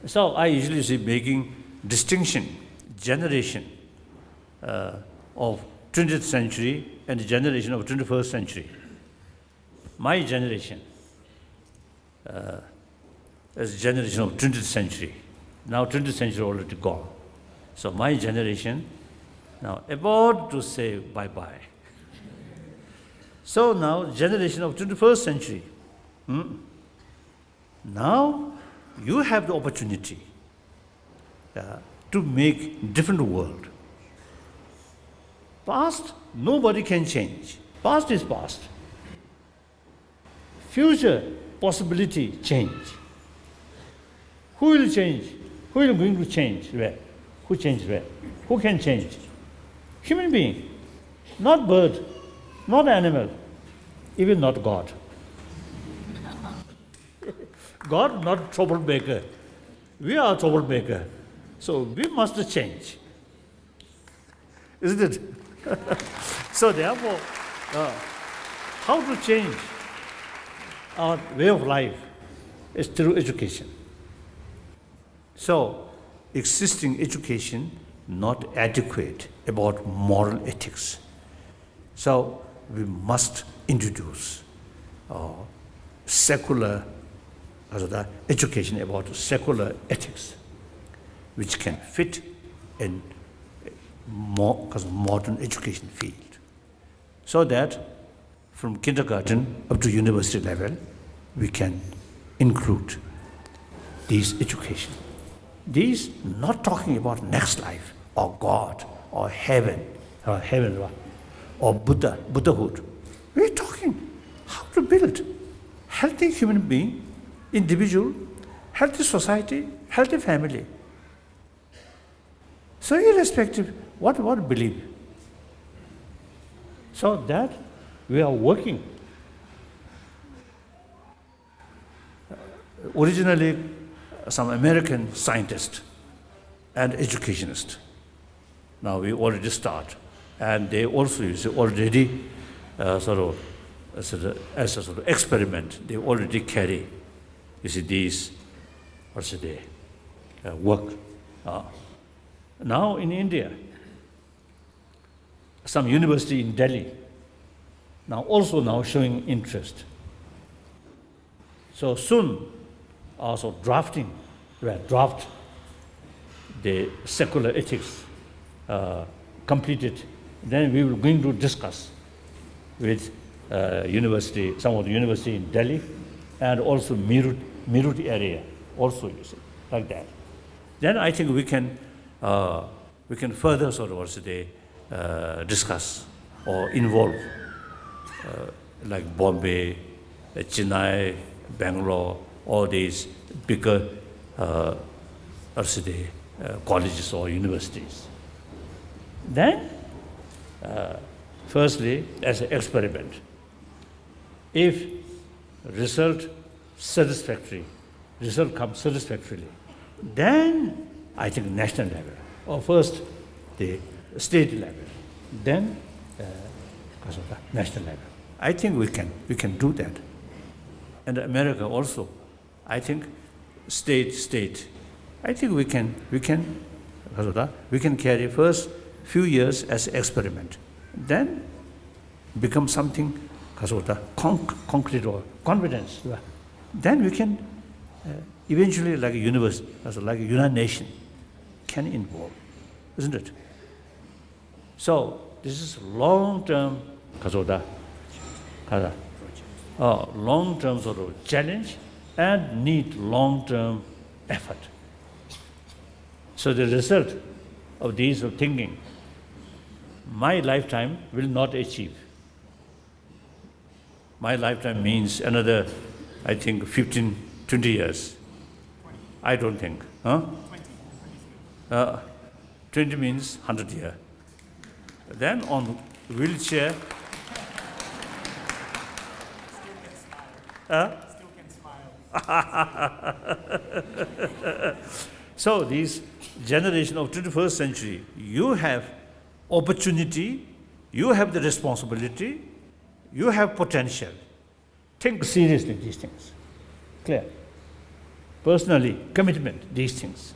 So I usually say making distinction, generation of 20th century and the generation of 21st century. My generation is generation of 20th century. Now 20th century already gone. So my generation now about to say bye-bye. So now generation of 21st century. Now you have the opportunity to make different world. Past, nobody can change. Past is past. Future, possibility, change. Who will change? Who is going to change? Where? Who changes where? Who can change? Human being, not bird, not animal, even not God. God not troublemaker. We are troublemaker. So we must change. Isn't it? So therefore, how to change our way of life is through education. So existing education not adequate about moral ethics. So we must introduce secular education about secular ethics. which can fit in modern education field. So that from kindergarten up to university level, we can include these education. These not talking about next life, or God, or heaven, or Buddhahood. We're talking how to build healthy human being, individual, healthy society, healthy family. So irrespective what believe. So that we are working. Originally, some American scientist and educationist. Now we already start, and they also use already as a sort of experiment. They already carry, these work. Now in India, some university in Delhi now showing interest. So soon, also draft the secular ethics completed. Then we will going to discuss with some of the university in Delhi, and also Meerut area, also like that. Then I think we can further sort of discuss or involve like Bombay, Chennai, Bangalore, all these bigger colleges or universities. Then, firstly, as an experiment, if result comes satisfactorily, then I think national level, or first the state level, then national level. I think we can do that. And America also, I think state. I think we can carry first few years as experiment, then become something concrete or confidence. Then we can eventually, like a universe, like a United Nation, can involve, isn't it? So this is long-term long-term sort of challenge and need long-term effort. So the result of these thinking, my lifetime will not achieve. My lifetime means another, I think, 15, 20 years. I don't think. 20 means 100 years. Then on wheelchair. Still can smile. So these generation of 21st century, you have opportunity, you have the responsibility, you have potential. Think seriously these things. Clear? Personally, commitment, these things.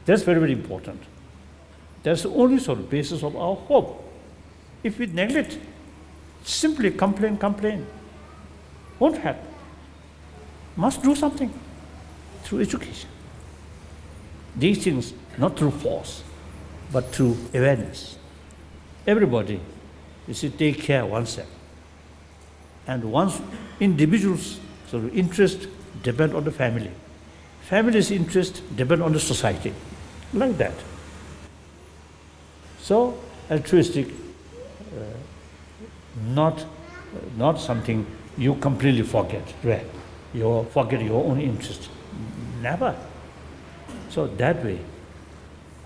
That's very, very important. That's the only sort of basis of our hope. If we neglect, simply complain, won't happen. Must do something through education. These things, not through force, but through awareness. Everybody, take care of oneself. And once individuals' sort of interest depend on the family. Family's interest depend on the society. Like that. So, altruistic, not something you completely forget. Right? You forget your own interest. Never. So that way,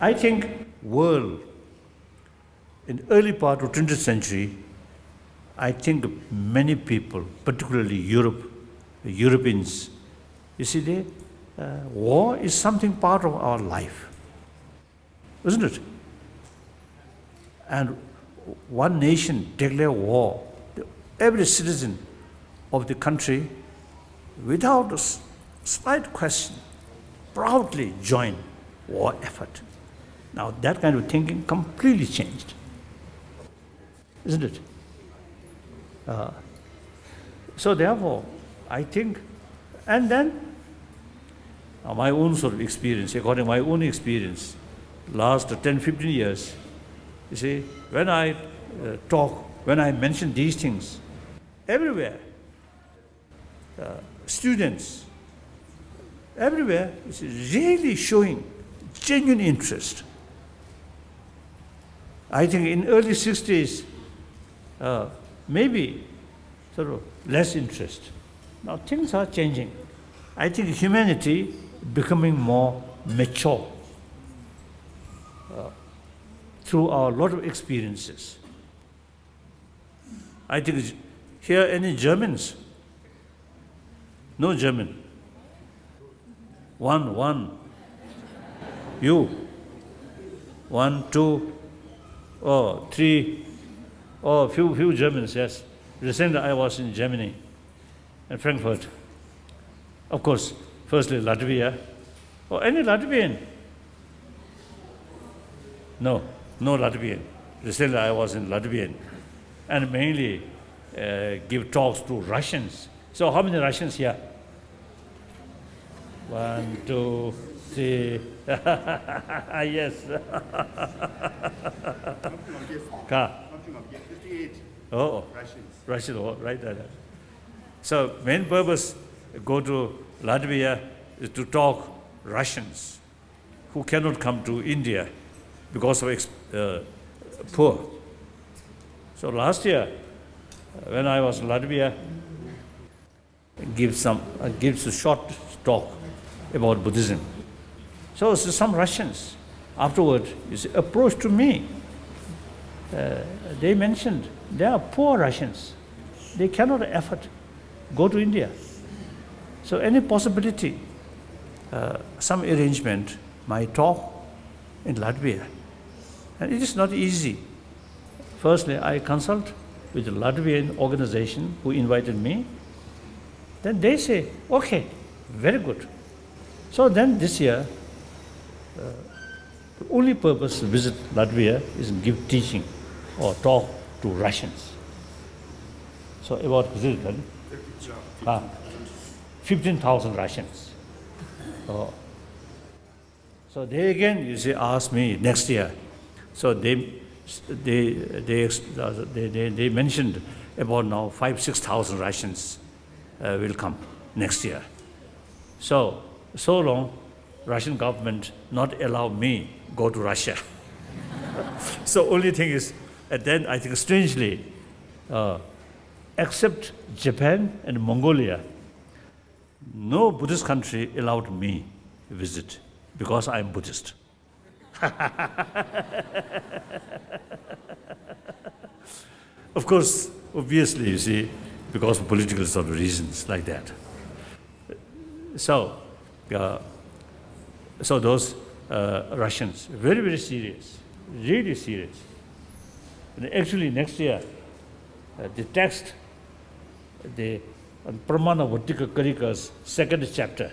I think world, in early part of 20th century, I think many people, particularly Europeans, war is something part of our life, isn't it? And one nation declare war, every citizen of the country, without a slight question, proudly join war effort. Now that kind of thinking completely changed, isn't it? So therefore, I think, and then my own sort of experience, according to my own experience, last 10, 15 years, you see, when I talk, when I mention these things, everywhere, students, everywhere is really showing genuine interest. I think in early 60s, maybe sort of less interest. Now things are changing. I think humanity becoming more mature through our lot of experiences. I think here any Germans? No German. One. You. 1, 2, oh, 3, oh, few Germans, yes. Recently I was in Germany, in Frankfurt. Of course, firstly Latvia. Oh, any Latvian? No Latvian. Recently I was in Latvian and mainly give talks to Russians. So how many Russians here? 1, 2, 3. Yes. Ka. Oh, Russian, oh, right. So main purpose, go to Latvia is to talk Russians who cannot come to India because of poor. So last year, when I was in Latvia, gives a short talk about Buddhism. So some Russians afterward approached to me. They mentioned they are poor Russians. They cannot afford go to India. So any possibility, some arrangement, my talk in Latvia. And it is not easy. Firstly, I consult with the Latvian organization who invited me. Then they say, okay, very good. So then this year, the only purpose to visit Latvia is give teaching or talk to Russians. So about 15,000 Russians. Oh. So they again, asked me next year. So they mentioned about now 5,000-6,000 Russians will come next year. So long, Russian government not allow me go to Russia. So only thing is, and then I think strangely, except Japan and Mongolia, no Buddhist country allowed me to visit because I am Buddhist. Of course, obviously, you see, because of political sort of reasons like that. So those Russians, very, very serious, really serious. And actually, next year, the text, the Pramana Vartika Karika's second chapter,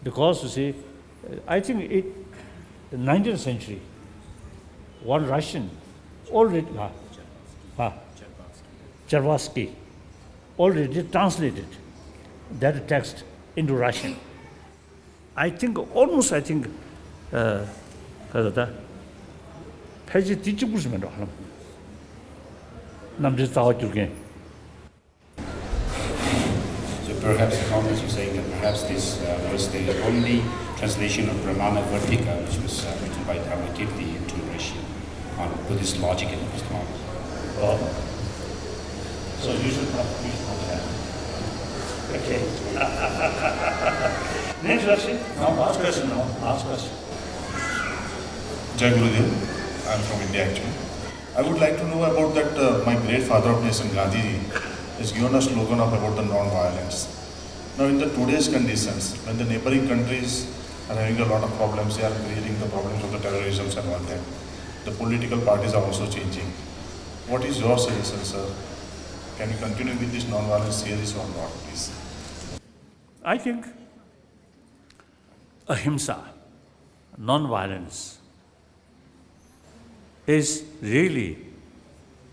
because you see, I think in the 19th century, one Russian already, Chervasky, already translated that text into Russian. I think, 페이지 뒤집으시면 돼요. 남들 싸워줄게. So perhaps the comments you're saying that perhaps this was the only translation of Pramana Vartika, which was written by Dharamsala into Russian on Buddhist logic and epistemology. Oh. So you should not that. Okay. Next question. No, ask question. No, ask question. Jai Gurudev, I am from India actually. I would like to know about that my great father of nation Gandhi has given a slogan of about the non-violence. Now in the today's conditions, when the neighboring countries are having a lot of problems, they are creating the problems of the terrorism and all that. The political parties are also changing. What is your suggestion, sir? Can you continue with this non-violence series or not, please? I think ahimsa, non-violence, is really,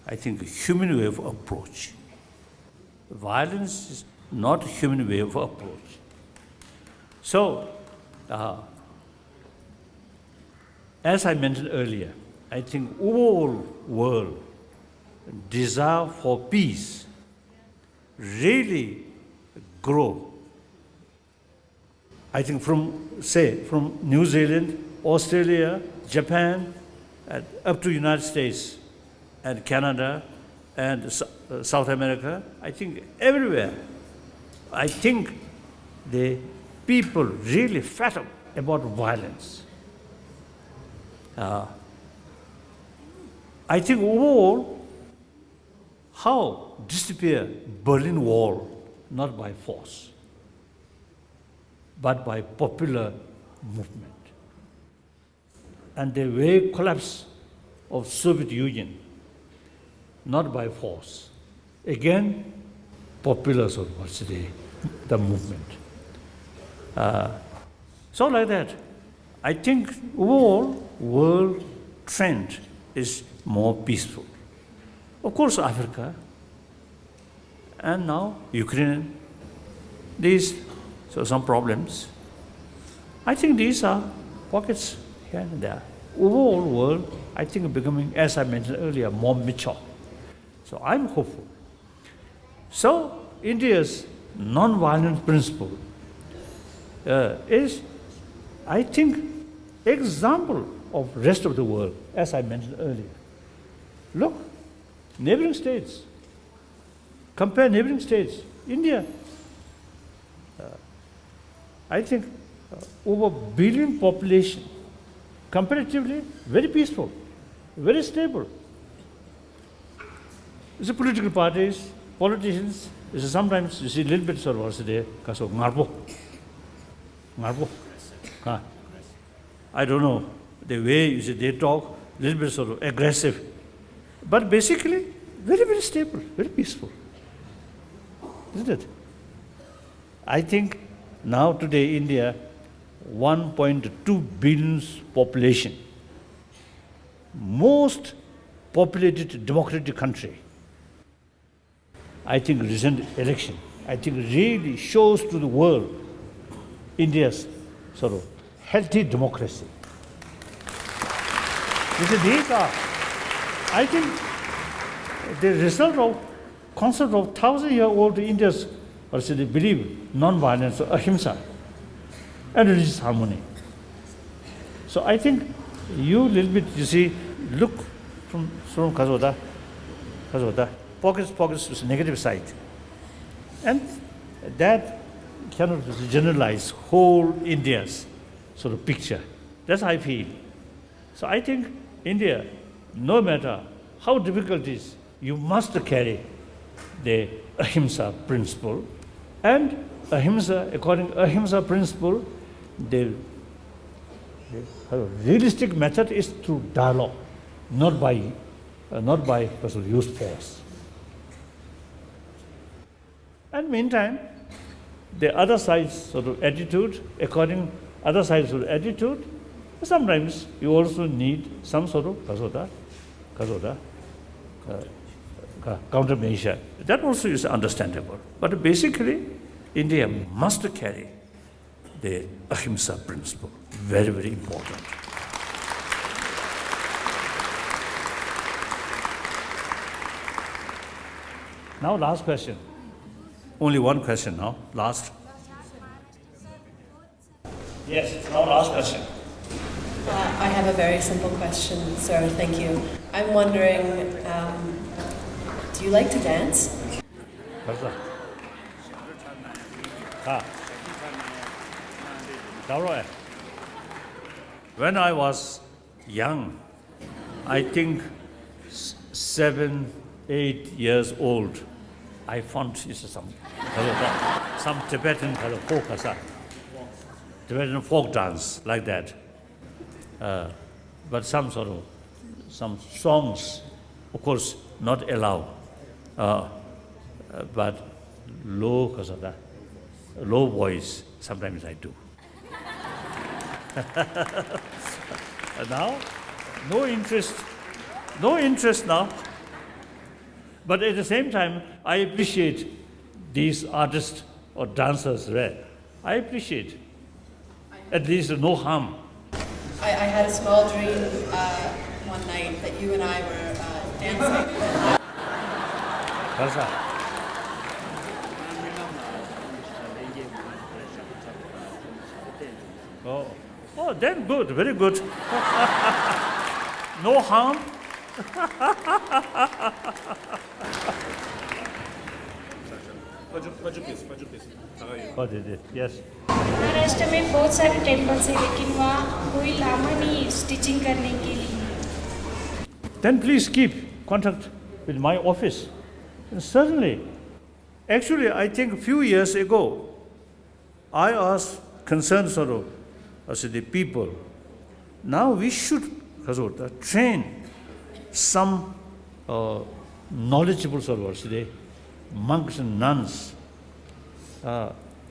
I think, a human way of approach. Violence is not a human way of approach. So, As I mentioned earlier, I think overall world desire for peace really grow. I think from New Zealand, Australia, Japan, and up to United States and Canada and South America, I think everywhere, I think the people really fed up about violence. I think overall, how disappear Berlin Wall, not by force, but by popular movement. And the way collapse of Soviet Union, not by force. Again, popular sort of what's the movement. So like that, I think overall world trend is more peaceful. Of course, Africa, and now Ukraine, so some problems. I think these are pockets here and there. Overall world, I think becoming, as I mentioned earlier, more mature. So I'm hopeful. So India's non-violence principle is, I think, example of rest of the world, as I mentioned earlier. Look, neighboring states. Compare neighboring states. India, I think, over billion population, comparatively very peaceful, very stable. The political parties, politicians, sometimes you see a little bit sort of what's there, because of ngarbo. I don't know, the way you see they talk, a little bit sort of aggressive. But basically, very, very stable, very peaceful. Isn't it? I think now today India, 1.2 billion population, most populated democratic country. I think recent election, I think really shows to the world India's sort of healthy democracy. These are, I think, the result of concept of 1,000-year-old India's, they believe, non-violence, ahimsa, and religious harmony. So I think you little bit, you see, look from Kazoda, pockets to the negative side. And that cannot generalize whole India's sort of picture. That's how I feel. So I think India, no matter how difficult it is, you must carry the ahimsa principle. And ahimsa, according to ahimsa principle, the realistic method is through dialogue, not by use force. And meantime, the other side's sort of attitude, sometimes you also need some sort of countermeasure. That also is understandable. But basically, India must carry the ahimsa principle. Very, very important. Now, last question. Only one question now. Last. Yes, now last question. I have a very simple question, sir. Thank you. I'm wondering, do you like to dance? When I was young, I think 7, 8 years old, I found some Tibetan folk dance like that. But some songs, of course, not allowed. But low voice, sometimes I do. Now, no interest now. But at the same time, I appreciate these artists or dancers, right? I appreciate. At least no harm. I had a small dream one night that you and I were dancing. That's right. Oh, then good, very good. No harm. Oh, they did, yes. Maharashtra में बहुत सारे temples हैं लेकिन वहाँ कोई लामा नहीं stitching करने के लिए. Then please keep contact with my office. And certainly, actually, I think a few years ago, I asked concerned sort of as the people, now we should train some knowledgeable sort of the monks and nuns,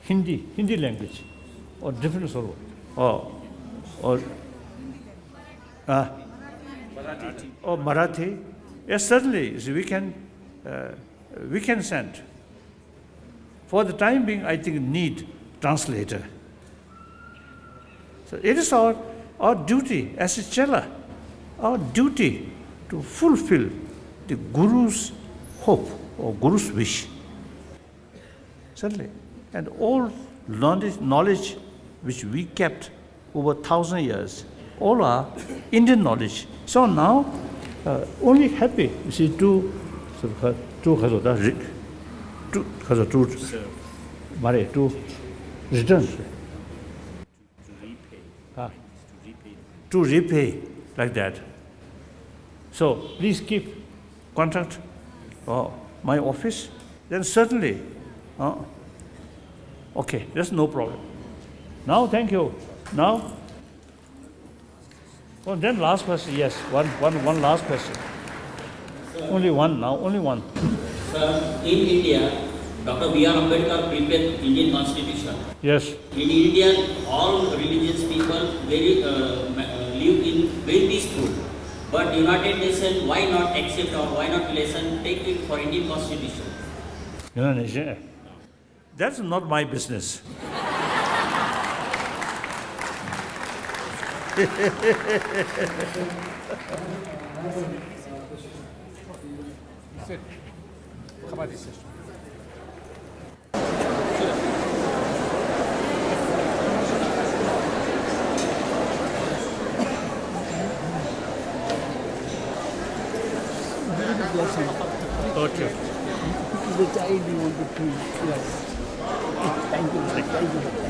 Hindi language, or different sort of, or Marathi. Yes, certainly. So we can send. For the time being, I think need translator. So it is our duty as a chela, our duty to fulfill the Guru's hope or Guru's wish. Certainly. And all knowledge which we kept over 1,000 years, all are Indian knowledge. So now, only happy, you see, to return. To repay, like that. So please keep contact my office. Then certainly, okay, there's no problem. Now, thank you. Now, then last question. Yes, one last question. Only one now. Only one. Sir, in India, Dr. B.R. Ambedkar prepared Indian Constitution. Yes. In India, all religious people live in very peaceful. But United Nations, why not accept or why not listen, take it for Indian Constitution? United Nations. That's not my business. Okay. Which I do want to please. Yes. Thank you. Thank you.